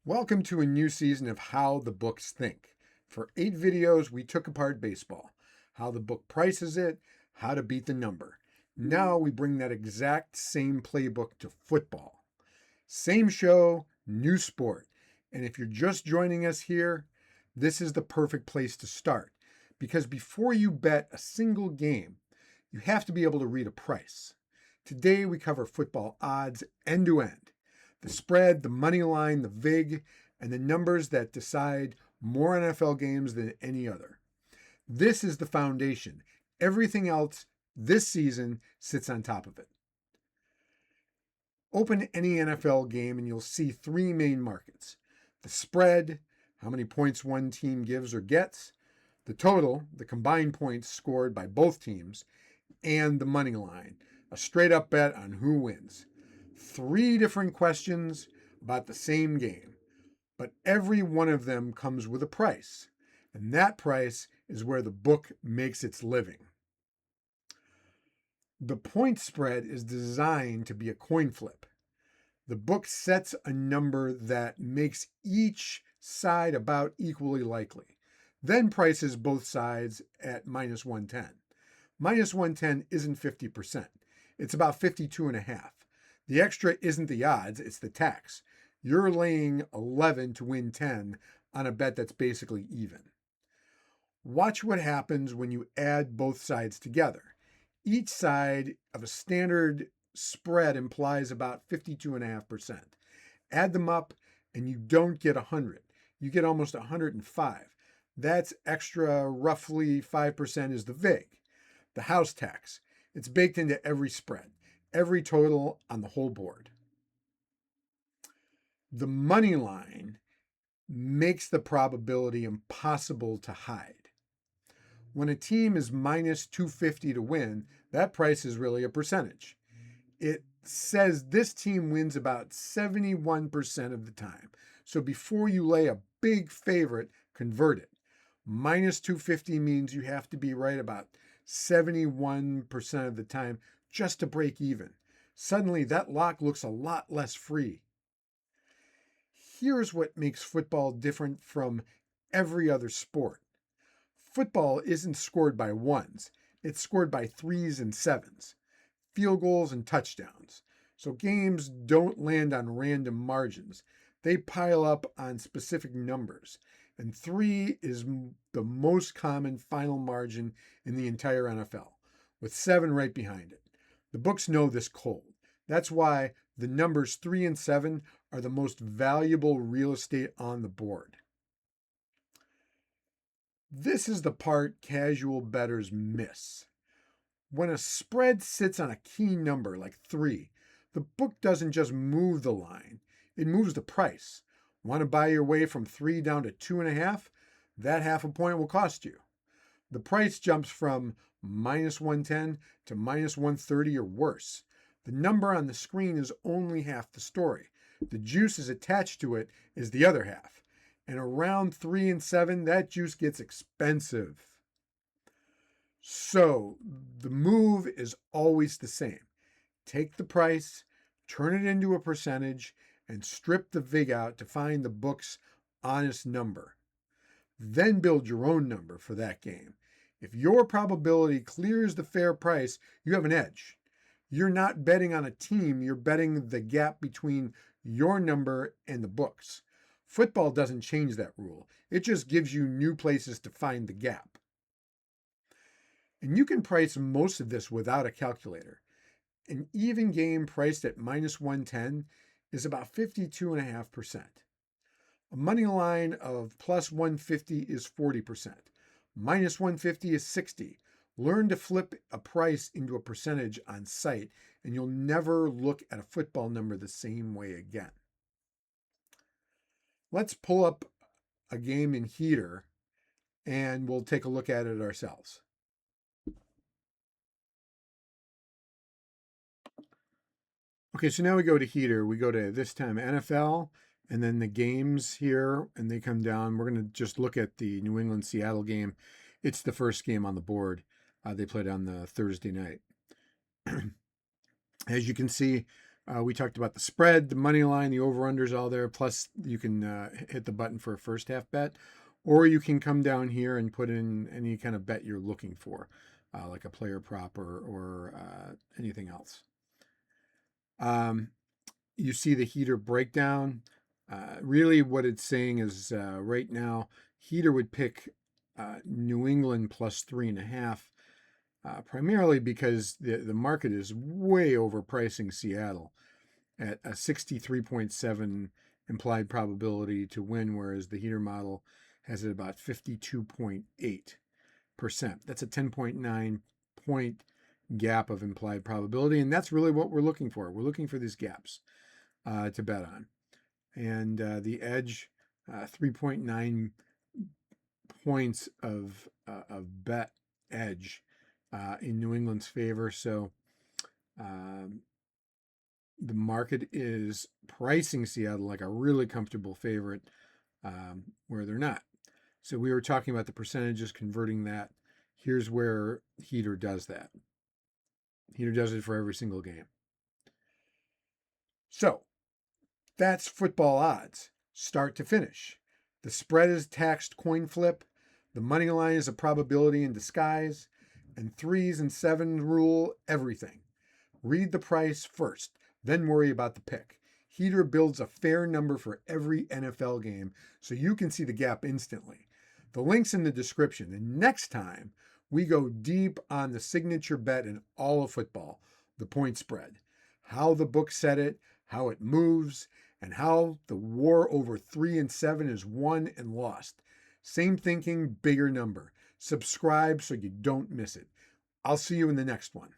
Welcome to a new season of How the Books Think. For 8 videos, we took apart baseball, how the book prices it, how to beat the number. Now we bring that exact same playbook to football. Same show, new sport. And if you're just joining us here, this is the perfect place to start. Because before you bet a single game, you have to be able to read a price. Today we cover football odds end to end. The spread, the money line, the VIG, and the numbers that decide more NFL games than any other. This is the foundation. Everything else this season sits on top of it. Open any NFL game and you'll see three main markets: the spread, how many points one team gives or gets; the total, the combined points scored by both teams; and the money line, a straight up bet on who wins. Three different questions about the same game, but every one of them comes with a price, and that price is where the book makes its living. The point spread is designed to be a coin flip. The book sets a number that makes each side about equally likely, then prices both sides at minus 110. Minus 110 isn't 50%. It's about 52.5. The extra isn't the odds, it's the tax. You're laying 11 to win 10 on a bet that's basically even. Watch what happens when you add both sides together. Each side of a standard spread implies about 52.5%. Add them up and you don't get 100. You get almost 105. That's extra, roughly 5% is the VIG, the house tax. It's baked into every spread, every total on the whole board. The money line makes the probability impossible to hide. When a team is minus 250 to win, that price is really a percentage. It says this team wins about 71% of the time. So before you lay a big favorite, convert it. Minus 250 means you have to be right about 71% of the time just to break even. Suddenly, that lock looks a lot less free. Here's what makes football different from every other sport. Football isn't scored by ones, it's scored by threes and sevens, field goals and touchdowns. So games don't land on random margins. They pile up on specific numbers. And 3 is the most common final margin in the entire NFL, with 7 right behind it. The books know this cold. That's why the numbers 3 and 7 are the most valuable real estate on the board. This is the part casual bettors miss. When a spread sits on a key number like 3, the book doesn't just move the line, it moves the price. Want to buy your way from 3 down to 2.5? That half a point will cost you. The price jumps from minus 110 to minus 130 or worse. The number on the screen is only half the story. The juice is attached to it is the other half. And around 3 and 7, that juice gets expensive. So the move is always the same. Take the price, turn it into a percentage, and strip the VIG out to find the book's honest number. Then build your own number for that game. If your probability clears the fair price, you have an edge. You're not betting on a team, you're betting the gap between your number and the book's. Football doesn't change that rule. It just gives you new places to find the gap. And you can price most of this without a calculator. An even game priced at minus 110 is about 52.5%. A money line of plus 150 is 40%. Minus 150 is 60. Learn to flip a price into a percentage on site, and you'll never look at a football number the same way again. Let's pull up a game in Heater, and we'll take a look at it ourselves. Okay, so now we go to Heater. We go to, this time, NFL, and then the games here, and they come down. We're going to just look at the New England-Seattle game. It's the first game on the board. They played on the Thursday night. As you can see, We talked about the spread, the money line, the over-unders all there. Plus, you can hit the button for a first half bet, or you can come down here and put in any kind of bet you're looking for, like a player prop or anything else. You see the heater breakdown. Really, what it's saying is right now, heater would pick New England plus 3.5. Primarily because the market is way overpricing Seattle at a 63.7 implied probability to win, whereas the heater model has it about 52.8%. That's a 10.9 point gap of implied probability, and that's really what we're looking for. We're looking for these gaps to bet on. And the edge, 3.9 points of bet edge in New England's favor. So the market is pricing Seattle like a really comfortable favorite where they're not. So we were talking about the percentages, converting that. Here's where Heater does that. Heater does it for every single game. So that's football odds, start to finish. The spread is taxed coin flip. The money line is a probability in disguise. And 3s and 7s rule everything. Read the price first, then worry about the pick. Heater builds a fair number for every NFL game so you can see the gap instantly. The link's in the description. And next time, we go deep on the signature bet in all of football, the point spread. How the book set it, how it moves, and how the war over 3 and 7 is won and lost. Same thinking, bigger number. Subscribe so you don't miss it. I'll see you in the next one.